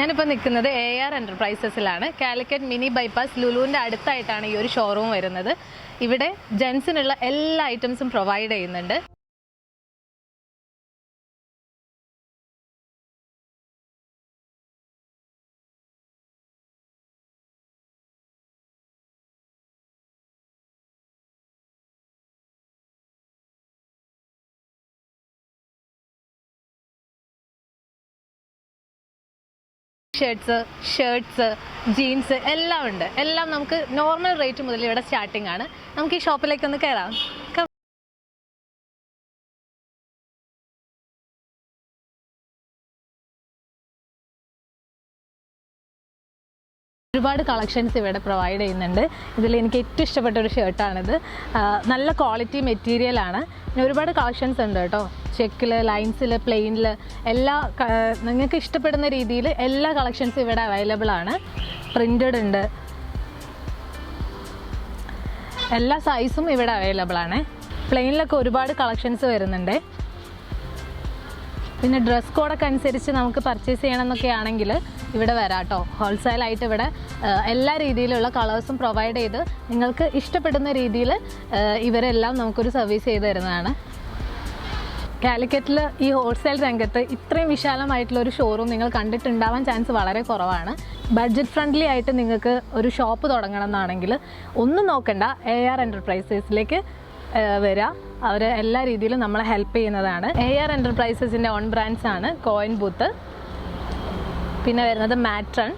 ഞാനിപ്പോൾ നിൽക്കുന്നത് AR എൻ്റർപ്രൈസസിലാണ്. Calicut mini bypass ലുലുവിൻ്റെ അടുത്തായിട്ടാണ് ഈ ഒരു ഷോറൂം വരുന്നത്. ഇവിടെ ജെൻസിനുള്ള എല്ലാ ഐറ്റംസും പ്രൊവൈഡ് ചെയ്യുന്നുണ്ട്. ഷർട്ട്സ്, ജീൻസ് എല്ലാം ഉണ്ട്. എല്ലാം നമുക്ക് നോർമൽ റേറ്റ് മുതൽ ഇവിടെ സ്റ്റാർട്ടിംഗ് ആണ്. നമുക്ക് ഈ ഷോപ്പിലേക്ക് ഒന്ന് കയറാം. ഒരുപാട് കളക്ഷൻസ് ഇവിടെ പ്രൊവൈഡ് ചെയ്യുന്നുണ്ട്. ഇതിൽ എനിക്ക് ഏറ്റവും ഇഷ്ടപ്പെട്ട ഒരു ഷർട്ടാണിത്. നല്ല ക്വാളിറ്റി മെറ്റീരിയലാണ്. പിന്നെ ഒരുപാട് കളക്ഷൻസ് ഉണ്ട് കേട്ടോ. ചെക്കിൽ, ലൈൻസിൽ, പ്ലെയിനിൽ എല്ലാ നിങ്ങൾക്ക് ഇഷ്ടപ്പെടുന്ന രീതിയിൽ എല്ലാ കളക്ഷൻസും ഇവിടെ അവൈലബിൾ ആണ്. പ്രിൻറ്റഡ് ഉണ്ട്. എല്ലാ സൈസും ഇവിടെ അവൈലബിൾ ആണ്. പ്ലെയിനിലൊക്കെ ഒരുപാട് കളക്ഷൻസ് വരുന്നുണ്ട്. പിന്നെ ഡ്രസ് കോഡൊക്കെ അനുസരിച്ച് നമുക്ക് പർച്ചേസ് ചെയ്യണമെന്നൊക്കെ ആണെങ്കിൽ ഇവിടെ വരാം കേട്ടോ. ഹോൾസെയിലായിട്ട് ഇവിടെ എല്ലാ രീതിയിലുള്ള കളേഴ്സും പ്രൊവൈഡ് ചെയ്ത് നിങ്ങൾക്ക് ഇഷ്ടപ്പെടുന്ന രീതിയിൽ ഇവരെല്ലാം നമുക്കൊരു സർവീസ് ചെയ്ത് തരുന്നതാണ്. കാലിക്കറ്റിൽ ഈ ഹോൾസെയിൽ രംഗത്ത് ഇത്രയും വിശാലമായിട്ടുള്ളൊരു ഷോറൂം നിങ്ങൾ കണ്ടിട്ടുണ്ടാവാൻ ചാൻസ് വളരെ കുറവാണ്. ബഡ്ജറ്റ് ഫ്രണ്ട്ലി ആയിട്ട് നിങ്ങൾക്ക് ഒരു ഷോപ്പ് തുടങ്ങണം എന്നാണെങ്കിൽ ഒന്നും നോക്കണ്ട, AR എൻ്റർപ്രൈസസിലേക്ക് വരിക. അവർ എല്ലാ രീതിയിലും നമ്മളെ ഹെൽപ്പ് ചെയ്യുന്നതാണ്. AR എൻ്റർപ്രൈസസിൻ്റെ ഓൺ ബ്രാൻഡ്സ് ആണ് കോയിൻ ബൂത്ത്, പിന്നെ വരുന്നത് മാട്രൺ,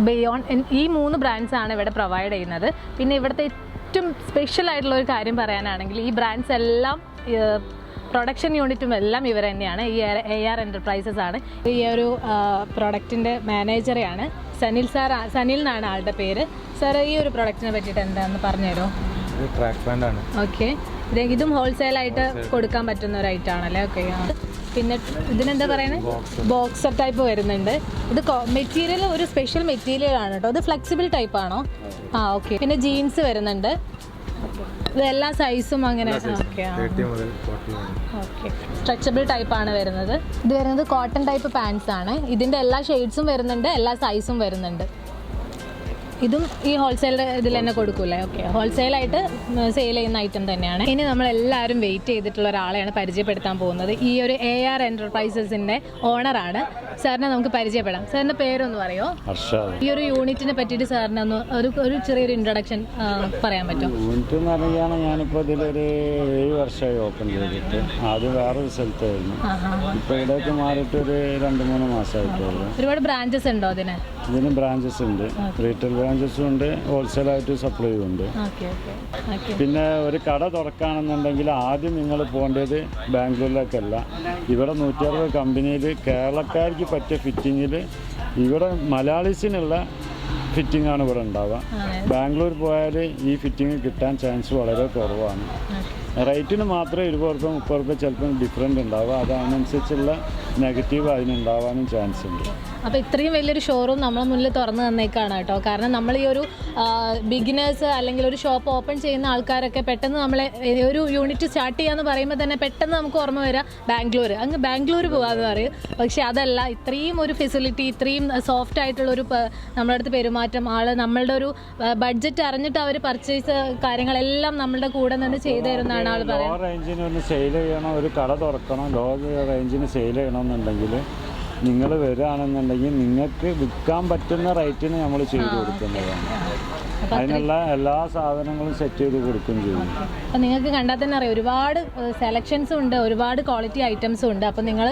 ബിയോൺ. ഈ 3 ബ്രാൻഡ്സാണ് ഇവിടെ പ്രൊവൈഡ് ചെയ്യുന്നത്. പിന്നെ ഇവിടുത്തെ ഏറ്റവും സ്പെഷ്യൽ ആയിട്ടുള്ള ഒരു കാര്യം പറയാനാണെങ്കിൽ ഈ ബ്രാൻഡ്സ് എല്ലാം പ്രൊഡക്ഷൻ യൂണിറ്റും എല്ലാം ഇവർ തന്നെയാണ്. ഈ AR എൻ്റർപ്രൈസസ് ആണ്. ഈ ഒരു പ്രൊഡക്റ്റിൻ്റെ മാനേജറെയാണ് സനിൽ എന്നാണ് ആളുടെ പേര്. സാർ, ഈ ഒരു പ്രൊഡക്റ്റിനെ പറ്റിയിട്ട് എന്താണെന്ന് പറഞ്ഞുതരുമോ? ട്രാക്ക് പാൻ്റ് ആണ്. ഓക്കെ, ഇതും ഹോൾസെയിലായിട്ട് കൊടുക്കാൻ പറ്റുന്ന ഒരു ഐറ്റം ആണല്ലേ? ഓക്കെ. പിന്നെ ഇതിനെന്താ പറയുന്നത്? ബോക്സർ ടൈപ്പ് വരുന്നുണ്ട്. ഇത് മെറ്റീരിയൽ ഒരു സ്പെഷ്യൽ മെറ്റീരിയൽ ആണ് കേട്ടോ. ഇത് ഫ്ലെക്സിബിൾ ടൈപ്പ് ആണോ? ഓക്കെ. പിന്നെ ജീൻസ് വരുന്നുണ്ട്. ഇത് എല്ലാ സൈസും അങ്ങനെ. ഓക്കെ. സ്ട്രെച്ചബിൾ ടൈപ്പാണ് വരുന്നത്. ഇത് വരുന്നത് കോട്ടൺ ടൈപ്പ് പാൻസ് ആണ്. ഇതിൻ്റെ എല്ലാ ഷെയ്ഡ്സും വരുന്നുണ്ട്, എല്ലാ സൈസും വരുന്നുണ്ട്. ഇതും ഈ ഹോൾസെയിൽ ഇതിൽ തന്നെ കൊടുക്കൂലേ? ഓക്കെ, ഹോൾസെയിലായിട്ട് സെയിൽ ചെയ്യുന്ന ഐറ്റം തന്നെയാണ്. ഇനി നമ്മളെല്ലാവരും വെയിറ്റ് ചെയ്തിട്ടുള്ള ഒരാളെയാണ് പരിചയപ്പെടുത്താൻ പോകുന്നത്. ഈ ഒരു AR എൻ്റർപ്രൈസസിൻ്റെ ഓണറാണ്. സാറിനെ നമുക്ക് പരിചയപ്പെടാം. സാറിൻ്റെ പേരൊന്ന് പറയുമോ? ഈ ഒരു യൂണിറ്റിനെ പറ്റിയിട്ട് സാറിന് ഒന്ന് ഒരു ചെറിയൊരു ഇൻട്രൊഡക്ഷൻ പറയാൻ പറ്റുമോ? യൂണിറ്റ് എന്ന് പറയുകയാണ്, ഞാനിപ്പോൾ ഇതിലൊരു 7 വർഷമായി ഓപ്പൺ ചെയ്തിട്ട്. ആദ്യം വേറൊരു സ്ഥലത്തായിരുന്നു. ഇപ്പോൾ ഇവിടേക്ക് മാറിയിട്ട് ഒരു 2-3 മാസമായിട്ടുള്ളൂ. ഒരുപാട് ബ്രാഞ്ചസ് ഉണ്ടോ ഇതിന്? ഇതിന് ബ്രാഞ്ചസ് ഉണ്ട്. റീറ്റെയിൽ ബ്രാഞ്ചസും ഉണ്ട്, ഹോൾസെയിലായിട്ട് സപ്ലൈ ഉണ്ട്. പിന്നെ ഒരു കട തുറക്കുകയാണെന്നുണ്ടെങ്കിൽ ആദ്യം നിങ്ങൾ പോകേണ്ടത് ബാംഗ്ലൂരിലേക്കല്ല, ഇവിടെ 160 കമ്പനിയിൽ കേരളക്കാർക്ക് പറ്റിയ ഫിറ്റിങ്ങിൽ ഇവിടെ മലയാളീസിനുള്ള ഫിറ്റിംഗ് ആണ് ഇവിടെ ഉണ്ടാവുക. ബാംഗ്ലൂർ പോയാൽ ഈ ഫിറ്റിംഗ് കിട്ടാൻ ചാൻസ് വളരെ കുറവാണ്. റേറ്റിന് മാത്രമേ 20-30 ചിലപ്പോൾ ഡിഫറൻറ്റ് ഉണ്ടാവുക. അതിനനുസരിച്ചുള്ള നെഗറ്റീവ് അതിനുണ്ടാവാനും ചാൻസ് ഉണ്ട്. അപ്പോൾ ഇത്രയും വലിയൊരു ഷോറൂം നമ്മളെ മുന്നിൽ തുറന്നു തന്നേക്കാണ് കേട്ടോ. കാരണം നമ്മൾ ഈ ഒരു ബിഗിനേഴ്സ് അല്ലെങ്കിൽ ഒരു ഷോപ്പ് ഓപ്പൺ ചെയ്യുന്ന ആൾക്കാരൊക്കെ പെട്ടെന്ന് നമ്മളെ ഒരു യൂണിറ്റ് സ്റ്റാർട്ട് ചെയ്യാന്ന് പറയുമ്പോൾ തന്നെ പെട്ടെന്ന് നമുക്ക് ഓർമ്മ വരിക ബാംഗ്ലൂർ, അങ്ങ് ബാംഗ്ലൂർ പോകാമെന്ന് പറയും. പക്ഷേ അതല്ല, ഇത്രയും ഒരു ഫെസിലിറ്റി, ഇത്രയും സോഫ്റ്റ് ആയിട്ടുള്ളൊരു നമ്മുടെ അടുത്ത് പെരുമാറ്റം, നമ്മളുടെ ഒരു ബഡ്ജറ്റ് അറിഞ്ഞിട്ട് അവർ പർച്ചേസ് കാര്യങ്ങളെല്ലാം നമ്മളുടെ കൂടെ നിന്ന് ചെയ്തു തരുന്നതാണ് ആൾ പറയുന്നത്. ലോ റേഞ്ചിന് ഒന്ന് സെയിൽ ചെയ്യണം, ഒരു കട തുറക്കണം, ലോ റേഞ്ചിന് സെയിൽ ചെയ്യണമെന്നുണ്ടെങ്കിൽ നിങ്ങൾ വരികയാണെന്നുണ്ടെങ്കിൽ നിങ്ങൾക്ക് വിൽക്കാൻ പറ്റുന്ന റേറ്റിന് നമ്മൾ ചെയ്ത് കൊടുക്കുന്നതാണ്. അതിനുള്ള എല്ലാ സാധനങ്ങളും സെറ്റ് ചെയ്ത് കൊടുക്കുകയും ചെയ്യും. അപ്പോൾ നിങ്ങൾക്ക് കണ്ടാൽ തന്നെ അറിയാം, ഒരുപാട് സെലക്ഷൻസും ഉണ്ട്, ഒരുപാട് ക്വാളിറ്റി ഐറ്റംസും ഉണ്ട്. അപ്പോൾ നിങ്ങൾ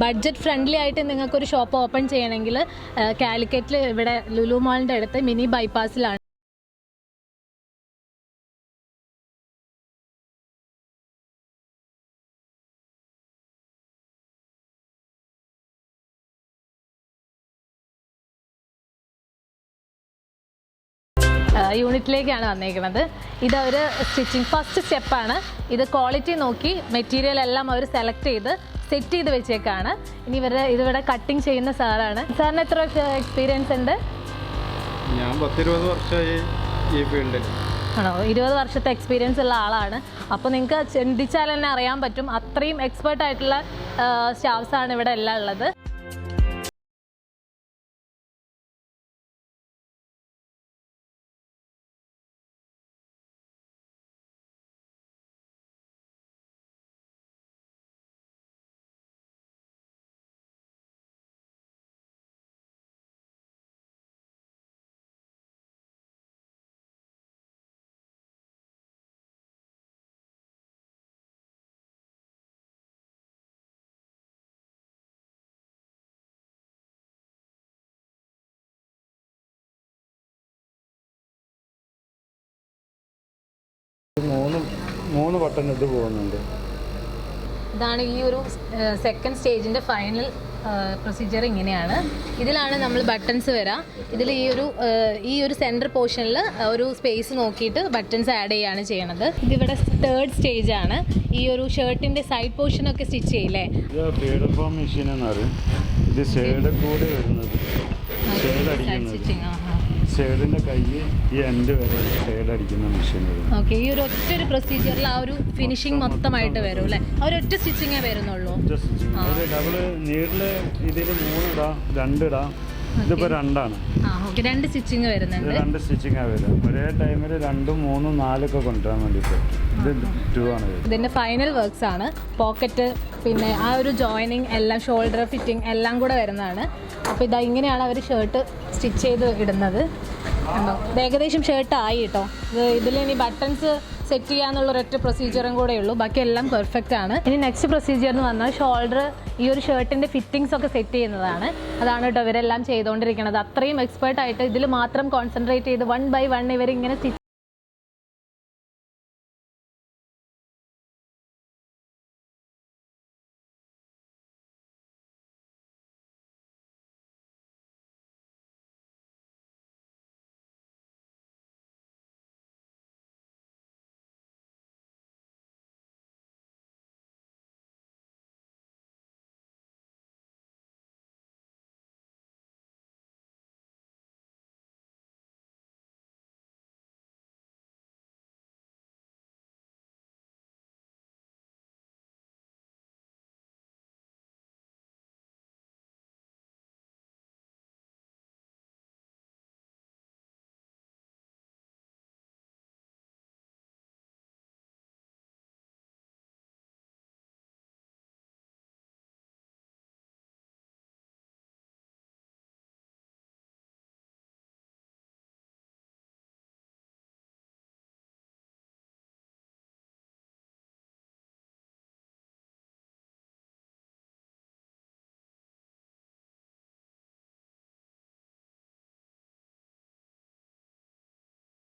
ബഡ്ജറ്റ് ഫ്രണ്ട്ലി ആയിട്ട് നിങ്ങൾക്കൊരു ഷോപ്പ് ഓപ്പൺ ചെയ്യണമെങ്കിൽ കാലിക്കറ്റിൽ ഇവിടെ ലുലു മാളിൻ്റെ അടുത്ത് മിനി ബൈപ്പാസിലാണ്. യൂണിറ്റിലേക്കാണ് വന്നേക്കുന്നത്. ഇതൊരു ഫസ്റ്റ് സ്റ്റെപ്പാണ്. ഇത് ക്വാളിറ്റി നോക്കി മെറ്റീരിയൽ എല്ലാം അവർ സെലക്ട് ചെയ്ത് സെറ്റ് ചെയ്ത് വെച്ചേക്കാണ്. ഇനി ഇതിവിടെ കട്ടിങ് ചെയ്യുന്ന സാറാണ്. സാറിന് എത്ര എക്സ്പീരിയൻസ് ഉണ്ട്? ഞാൻ 10-20 വർഷമായി ഈ ഫീൽഡിൽ. ആണോ? 20 വർഷത്തെ എക്സ്പീരിയൻസ് ഉള്ള ആളാണ്. അപ്പോൾ നിങ്ങൾക്ക് ചിന്തിച്ചാൽ തന്നെ അറിയാൻ പറ്റും, അത്രയും എക്സ്പേർട്ട് ആയിട്ടുള്ള സ്റ്റാഫ്സാണ് ഇവിടെ എല്ലാം ഉള്ളത്. ബട്ടൺ ഇത് പോകുന്നുണ്ട്. ഇതാണ് ഈ ഒരു സെക്കൻഡ് സ്റ്റേജിൻ്റെ ഫൈനൽ പ്രൊസീജിയർ. ഇങ്ങനെയാണ്. ഇതിലാണ് നമ്മൾ ബട്ടൺസ് വരാം. ഇതിൽ ഈ ഒരു സെൻറ്റർ പോർഷനിൽ ഒരു സ്പേസ് നോക്കിയിട്ട് ബട്ടൺസ് ആഡ് ചെയ്യുകയാണ് ചെയ്യണത്. ഇതിവിടെ തേർഡ് സ്റ്റേജ് ആണ്. ഈ ഒരു ഷർട്ടിൻ്റെ സൈഡ് പോർഷനൊക്കെ സ്റ്റിച്ച് ചെയ്യില്ലേ? ഇത് ഫീഡർ ഫോം മെഷീൻ എന്ന് പറയും. ഇത് ഷെയ്ഡ് കൂടി വരുന്നത്, ഷെയ്ഡ് അടിക്കുന്നത്, ഷെയ്ഡിൻ്റെ കൈ ഈ എൻഡ് വരെ ഷെയ്ഡ് അടിക്കുന്ന മെഷീൻ വരും. ഓക്കെ. ഈ ഒരു ഒറ്റ പ്രൊസീജിയറിൽ ആ ഒരു ഫിനിഷിംഗ് മൊത്തമായിട്ട് വരും അല്ലേ? ആ ഒരു ഒറ്റ സ്റ്റിച്ചിങ്ങേ വരുന്നുള്ളൂ. ഡബിള് നീഡില് ഇതിൽ 3 ഇടാം, 2 ഇടാം. ഇതിപ്പോ 2 ആണ്. ഓക്കെ. 2 സ്റ്റിച്ചിങ് വരുന്നുണ്ട്. 2 സ്റ്റിച്ചിങ്ങാ വരും. ഒരേ ടൈമിൽ 2, 3, 4 ഒക്കെ കൊണ്ടുവരാൻ വേണ്ടിയിട്ട്. ഇത് 2 ആണ്. ഇതിന്റെ ഫൈനൽ വർക്ക്സ് ആണ്. പോക്കറ്റ്, പിന്നെ ആ ഒരു ജോയിനിങ് എല്ലാം, ഷോൾഡർ ഫിറ്റിംഗ് എല്ലാം കൂടെ വരുന്നതാണ്. അപ്പോൾ ഇതാ ഇങ്ങനെയാണ് അവർ ഷർട്ട് സ്റ്റിച്ച് ചെയ്ത് ഇടുന്നത്. കണ്ടോ? ഇത് ഏകദേശം ഷർട്ട് ആയി കേട്ടോ. ഇതിലിനി ബട്ടൺസ് സെറ്റ് ചെയ്യാന്നുള്ള ഒരൊറ്റ പ്രൊസീജിയറും കൂടെ ഉള്ളൂ. ബാക്കി എല്ലാം പെർഫെക്റ്റ് ആണ്. ഇനി നെക്സ്റ്റ് പ്രൊസീജിയർ എന്ന് പറഞ്ഞാൽ ഷോൾഡർ, ഈ ഒരു ഷർട്ടിൻ്റെ ഫിറ്റിങ്സ് ഒക്കെ സെറ്റ് ചെയ്യുന്നതാണ്. അതാണ് കേട്ടോ ഇവരെല്ലാം ചെയ്തുകൊണ്ടിരിക്കുന്നത്. അത്രയും എക്സ്പേർട്ട് ആയിട്ട് ഇതിൽ മാത്രം കോൺസെൻട്രേറ്റ് ചെയ്ത് 1 by 1 ഇവരിങ്ങനെ സ്റ്റിച്ച്.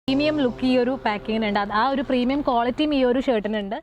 പ്രീമിയം ലുക്ക് ഈ ഒരു പാക്കിങ്ങിനുണ്ട്. ആ ഒരു പ്രീമിയം ക്വാളിറ്റിയും ഈ ഒരു ഷർട്ടിനുണ്ട്.